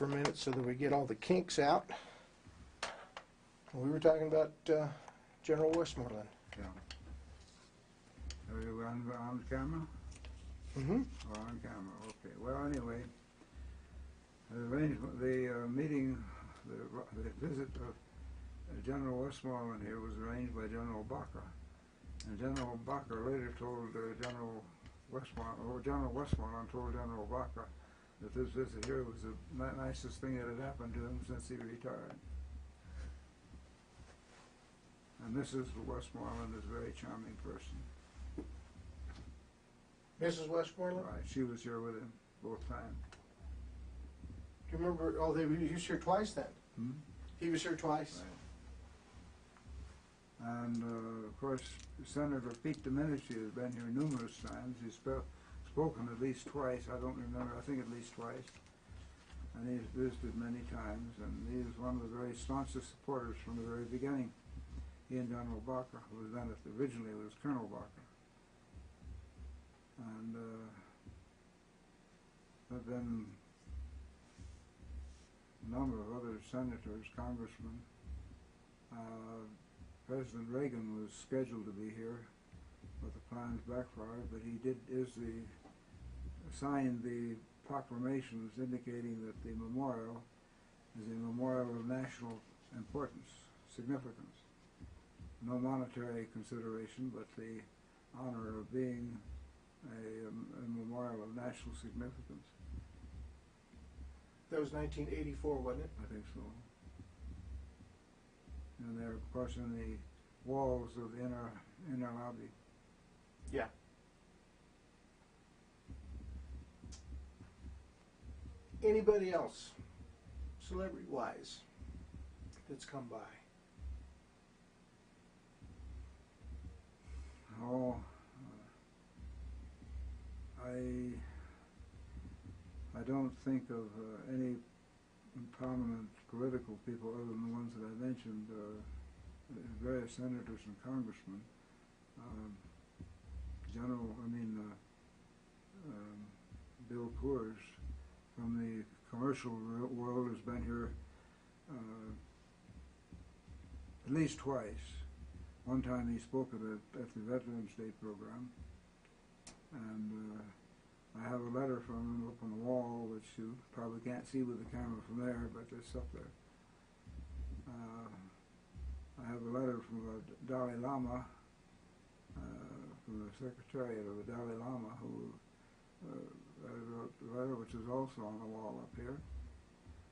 for a minute so that we get all the kinks out. We were talking about General Westmoreland. Yeah. Are you on camera? Mm-hmm. Oh, on camera, okay. Well, anyway, the meeting, the visit of General Westmoreland here was arranged by General Baca. And General Baca later told General Westmoreland told General Baca that this visit here was the nicest thing that had happened to him since he retired. And Mrs. Westmoreland is a very charming person. Mrs. Westmoreland? Right, she was here with him both times. Do you remember? Oh, he was here twice then. Hmm? He was here twice. Right. And of course, Senator Pete Domenici has been here numerous times. He's spoken at least twice. I don't remember. I think at least twice. And he's visited many times. And he was one of the very staunchest supporters from the very beginning. He and General Baca, who was then originally was Colonel Baca. And there have been a number of other senators, congressmen. President Reagan was scheduled to be here, but the plans backfired. But he signed the proclamations indicating that the memorial is a memorial of national importance, significance. No monetary consideration, but the honor of being a memorial of national significance. That was 1984, wasn't it? I think so. And they're, of course, in the walls of the inner lobby. Yeah. Anybody else, celebrity-wise, that's come by? Oh, I don't think of any prominent political people other than the ones that I mentioned, various senators and congressmen. Bill Coors from the commercial world has been here at least twice. One time he spoke at the Veterans Day program, and I have a letter from him up on the wall, which you probably can't see with the camera from there, but it's up there. I have a letter from the Dalai Lama, from the Secretariat of the Dalai Lama, who wrote a letter which is also on the wall up here,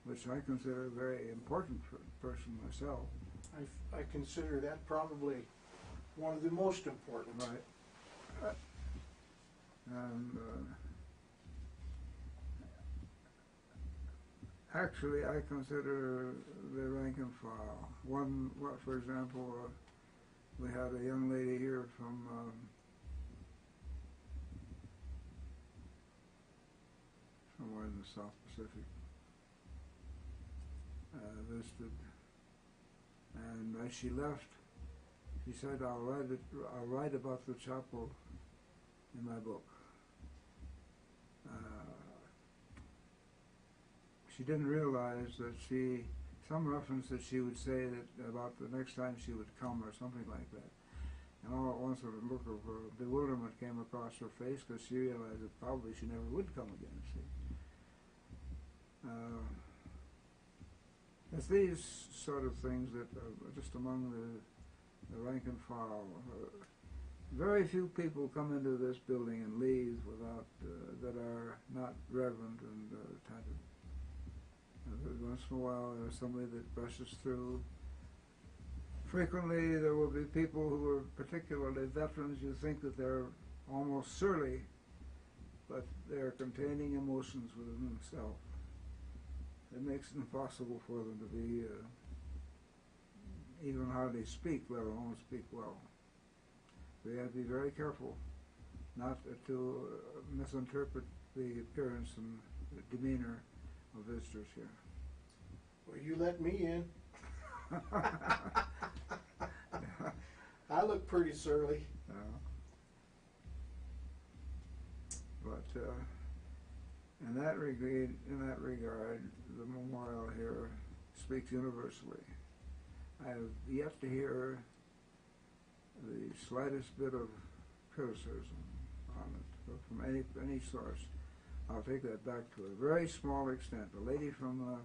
which I consider a very important person myself. I consider that probably one of the most important. Right. And actually, I consider the rank and file. For example, we had a young lady here from somewhere in the South Pacific, visited, and as she left, she said, I'll write about the chapel in my book. She didn't realize that some reference that she would say that about the next time she would come or something like that. And all at once a look of bewilderment came across her face because she realized that probably she never would come again, see. It's these sort of things that are just among the rank and file. Very few people come into this building and leave without that are not reverent and attentive. Once in a while there's somebody that brushes through. Frequently there will be people who are particularly veterans. You think that they're almost surly, but they're containing emotions within themselves. It makes it impossible for them to be even hardly speak, let alone speak well. We have to be very careful not to misinterpret the appearance and the demeanor of visitors here. Well, you let me in. I look pretty surly. But In that regard, the memorial here speaks universally. I have yet to hear the slightest bit of criticism on it from any source. I'll take that back to a very small extent. The lady from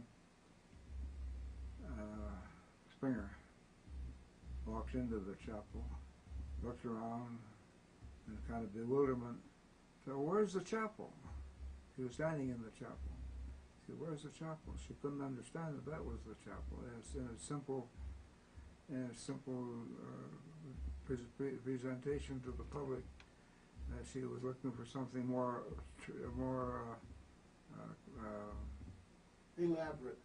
Springer walked into the chapel, looked around in kind of bewilderment, said, "Where's the chapel?" She was standing in the chapel. She said, "Where's the chapel?" She couldn't understand that was the chapel. It's in a simple presentation to the public that she was looking for something more Elaborate.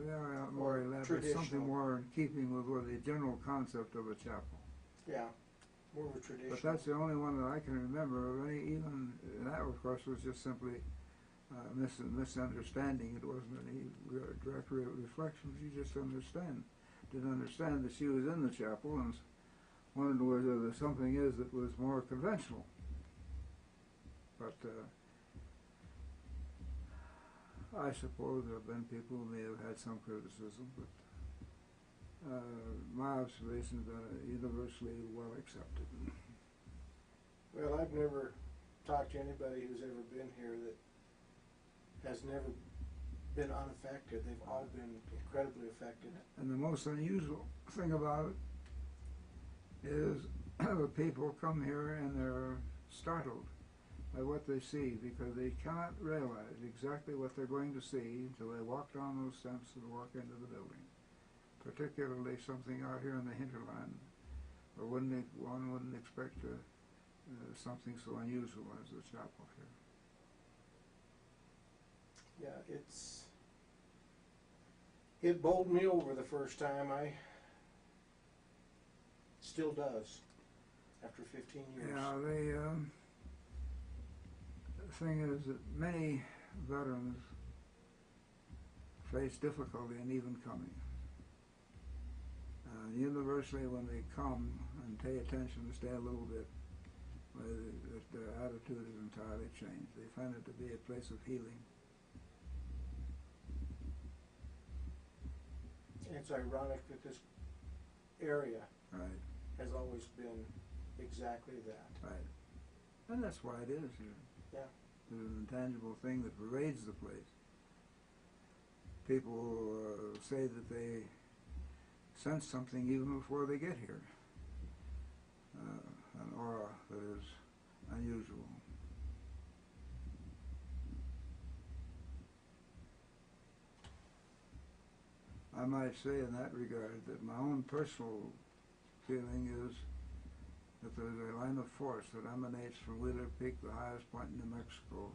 yeah, more elaborate, Traditional. something more in keeping with the general concept of a chapel. Yeah, more of a tradition. But that's the only one that I can remember of any, even, and that of course was just simply misunderstanding. It wasn't any direct reflection. She just didn't understand that she was in the chapel and wondered whether there something is that was more conventional. But I suppose there have been people who may have had some criticism, but my observation is that universally well accepted. Well, I've never talked to anybody who's ever been here that has never been unaffected. They've all been incredibly affected. And the most unusual thing about it is the people come here and they're startled by what they see because they cannot realize exactly what they're going to see until they walk down those steps and walk into the building. Particularly something out here in the hinterland, where one wouldn't expect something so unusual as the chapel here. Yeah, it bowled me over the first time. Still does after 15 years. Yeah, the thing is that many veterans face difficulty in even coming. Universally, when they come and pay attention to stay a little bit, their attitude is entirely changed. They find it to be a place of healing. It's ironic that this area Right. has always been exactly that. Right. And that's why it is here. Yeah. There's an intangible thing that pervades the place. People say that they sense something even before they get here. An aura that is unusual. I might say in that regard that my own personal feeling is that there's a line of force that emanates from Wheeler Peak, the highest point in New Mexico,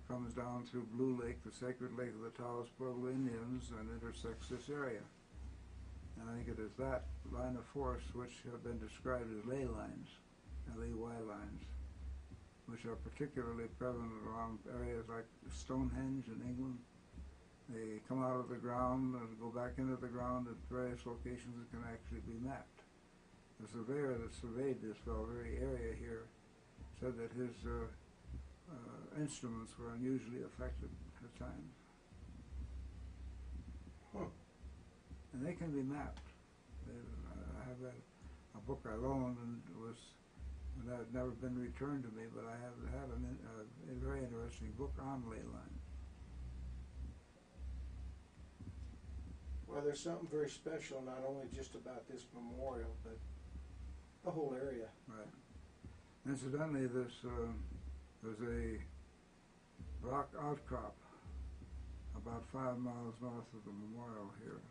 comes down through Blue Lake, the sacred lake of the Taos Pueblo Indians, and intersects this area. And I think it is that line of force which have been described as ley lines, L-E-Y lines, which are particularly prevalent around areas like Stonehenge in England. They come out of the ground and go back into the ground at various locations that can actually be mapped. The surveyor that surveyed this very area here said that his instruments were unusually affected at times. Huh. And they can be mapped. I have a book I loaned and that had never been returned to me, but I have had a very interesting book on ley lines. Well, there's something very special, not only just about this memorial, but the whole area. Right. Incidentally, there's a rock outcrop about 5 miles north of the memorial here,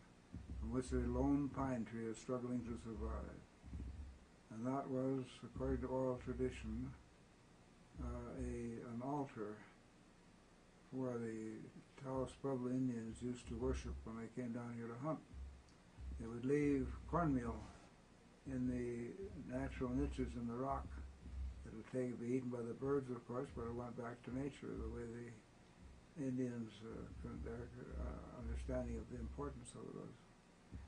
from which a lone pine tree is struggling to survive. And that was, according to oral tradition, an altar where the Taos Pueblo Indians used to worship when they came down here to hunt. They would leave cornmeal in the natural niches in the rock. It would be eaten by the birds, of course, but it went back to nature, the way the Indians, their understanding of the importance of it was.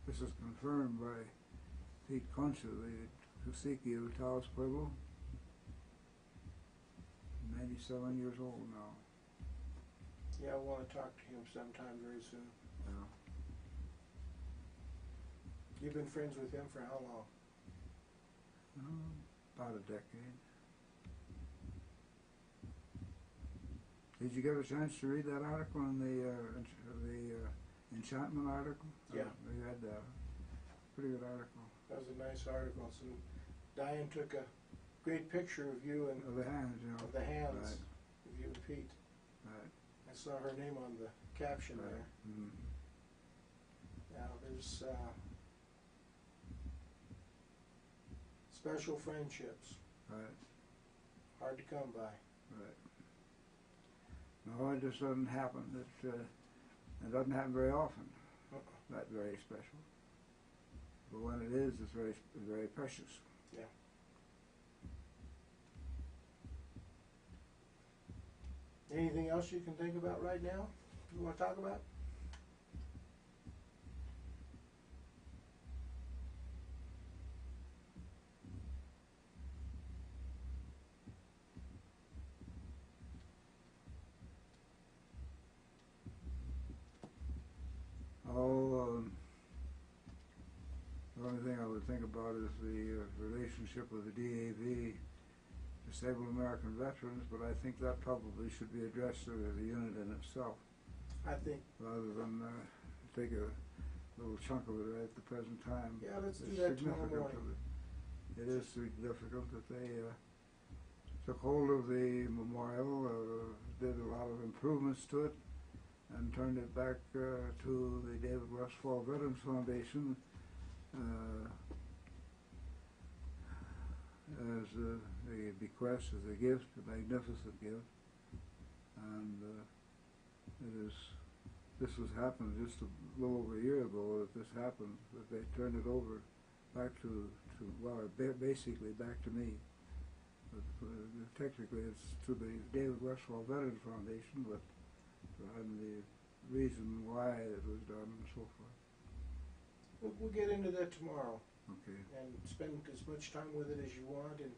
This is confirmed by Pete Concha, the Kusiki of Taos Pueblo, 97 years old now. Yeah, I want to talk to him sometime very soon. Yeah. You've been friends with him for how long? About a decade. Did you get a chance to read that article in the enchantment article? Yeah. We read that. Pretty good article. That was a nice article. So Diane took a great picture of you and Of the hands, you know. of the hands Right. of you and Pete. Right. I saw her name on the caption Right. there. Mm-hmm. Now there's special friendships, Right. hard to come by. Right. No, it just doesn't happen. It doesn't happen very often. Not very special. But when it is, it's very precious. Yeah. Anything else you can think about right now you want to talk about? Oh, the only thing I would think about is the relationship with the DAV, Disabled American Veterans, but I think that probably should be addressed as a unit in itself, I think, rather than take a little chunk of it right at the present time. yeah, let's do It's that tomorrow significant morning. It is significant that they took hold of the memorial, did a lot of improvements to it, and turned it back to the David Westphall Veterans Foundation as a bequest, as a gift, a magnificent gift. And this was happened just a little over a year ago that this happened, that they turned it over back to well, basically back to me. But, technically it's to the David Westphall Veterans Foundation, but and the reason why it was done and so forth. We'll get into that tomorrow Okay. and spend as much time with it as you want, and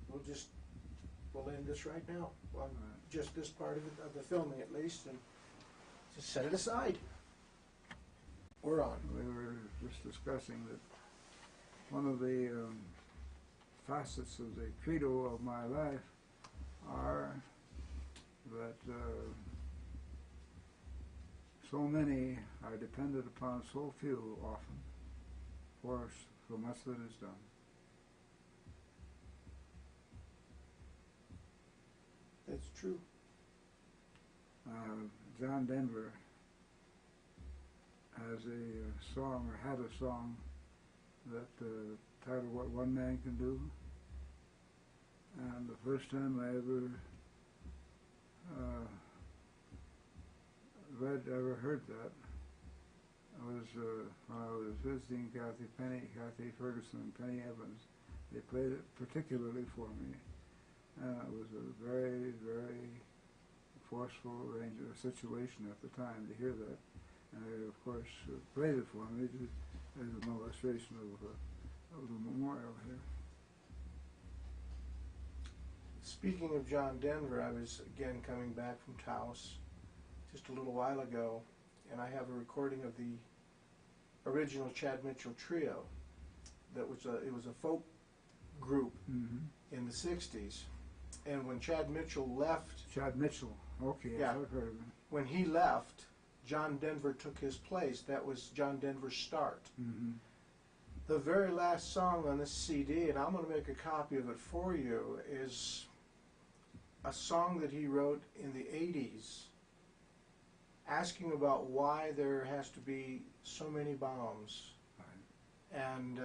we'll end this right now on Right. just this part of it, of the filming at least, and just set it aside. We're on. We were just discussing that one of the facets of the credo of my life are that so many are dependent upon so few often for so much that is done. That's true. John Denver has a song, or had a song, that titled "What One Man Can Do." And the first time I ever ever heard that was when I was visiting Kathy Ferguson and Penny Evans. They played it particularly for me, and it was a very, very forceful situation at the time to hear that. And they, of course, played it for me just as an illustration of the memorial here. Speaking of John Denver, I was again coming back from Taos just a little while ago, and I have a recording of the original Chad Mitchell Trio. It was a folk group in the '60s, and when Chad Mitchell left, Chad Mitchell, okay, Yeah. I've heard of him. when he left, John Denver took his place. That was John Denver's start. The very last song on this CD, and I'm going to make a copy of it for you, is a song that he wrote in the '80s, asking about why there has to be so many bombs. And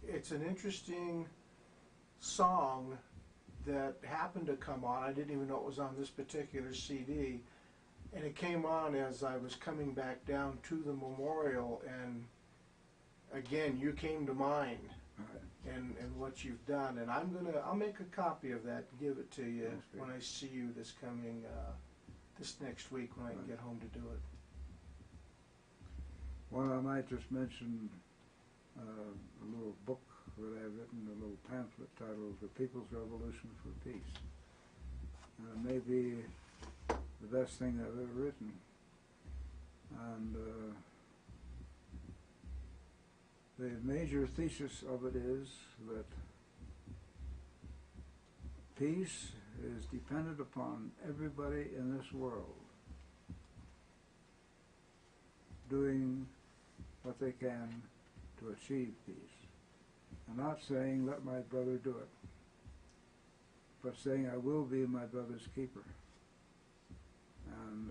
it's an interesting song that happened to come on. I didn't even know it was on this particular CD. And it came on as I was coming back down to the memorial, and again, you came to mind and what you've done. And I'll make a copy of that and give it to you when I see you this next week when I can get home to do it. Well, I might just mention a little book that I've written, a little pamphlet titled "The People's Revolution for Peace." Maybe the best thing I've ever written. And the major thesis of it is that peace is dependent upon everybody in this world doing what they can to achieve peace. And not saying, let my brother do it, but saying, I will be my brother's keeper. And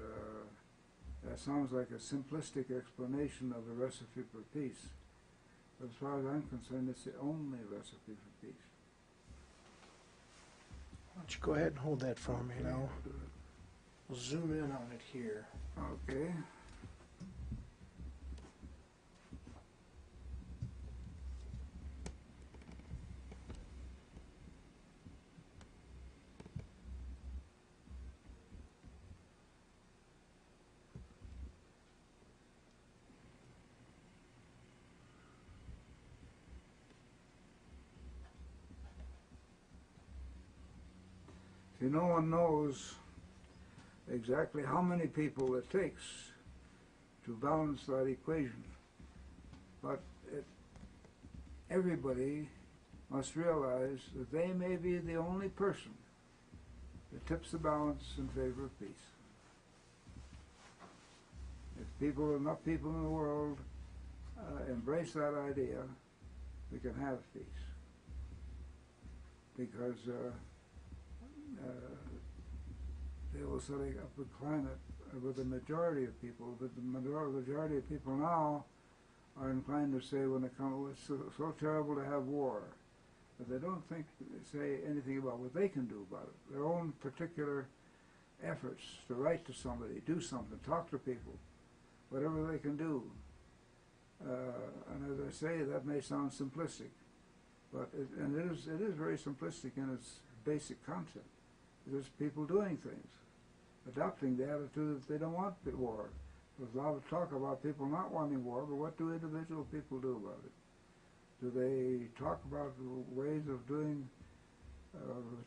that sounds like a simplistic explanation of the recipe for peace. But as far as I'm concerned, it's the only recipe for peace. Why don't you go ahead and hold that for me Okay, now? I'll do it. We'll zoom in on it here. Okay. See, no one knows exactly how many people it takes to balance that equation. But everybody must realize that they may be the only person that tips the balance in favor of peace. If enough people in the world embrace that idea, we can have peace. Because they will set up a climate with the majority of people, but the majority of people now are inclined to say when it comes, it's so terrible to have war, but they don't say anything about what they can do about it. Their own particular efforts to write to somebody, do something, talk to people, whatever they can do. And as I say, that may sound simplistic, but it is very simplistic in its basic concept. It is people doing things, adopting the attitude that they don't want war. There's a lot of talk about people not wanting war, but what do individual people do about it? Do they talk about ways of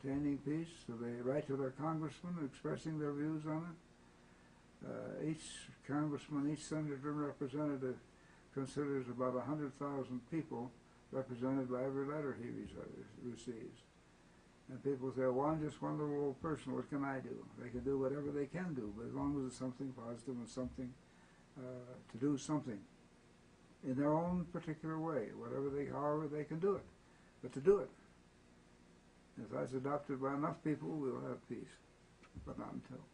attaining peace? Do they write to their congressman expressing their views on it? Each congressman, each senator and representative considers about 100,000 people represented by every letter he receives. And people say, well, I'm just one little old person, what can I do? They can do whatever they can do, but as long as it's something positive and something to do something in their own particular way, however they can do it, but to do it. If that's adopted by enough people, we'll have peace, but not until.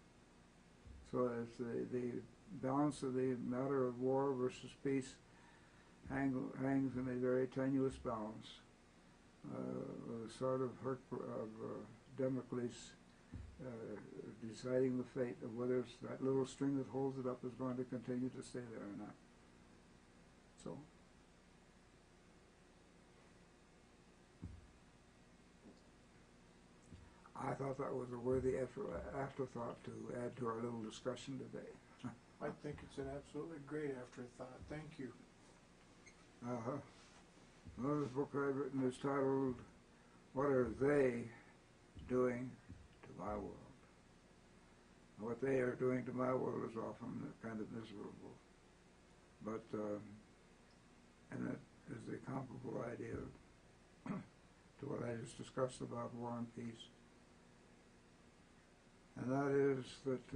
So it's the balance of the matter of war versus peace hangs in a very tenuous balance. The sort of Damocles deciding the fate of whether that little string that holds it up is going to continue to stay there or not. So, I thought that was a worthy afterthought to add to our little discussion today. I think it's an absolutely great afterthought. Thank you. Uh-huh. Another book I've written is titled, What Are They Doing to My World? And what they are doing to my world is often kind of miserable. But, and it is the comparable idea to what I just discussed about war and peace. And that is that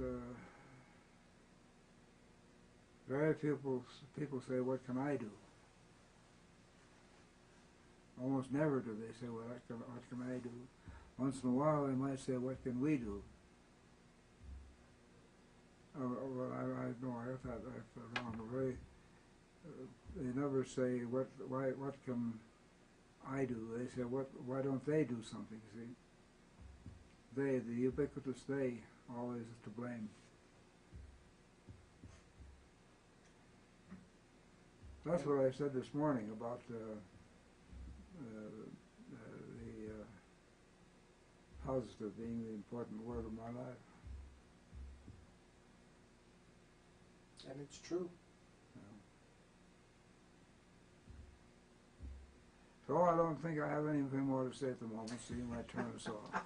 very few people say, what can I do? Almost never do they say, well, what can I do? Once in a while they might say, what can we do? Well, I know I thought wrong. They never say, what can I do? They say, why don't they do something, see? They, the ubiquitous they, always is to blame. That's what I said this morning about the positive being the important word of my life. And it's true. So I don't think I have anything more to say at the moment, so you might turn us off.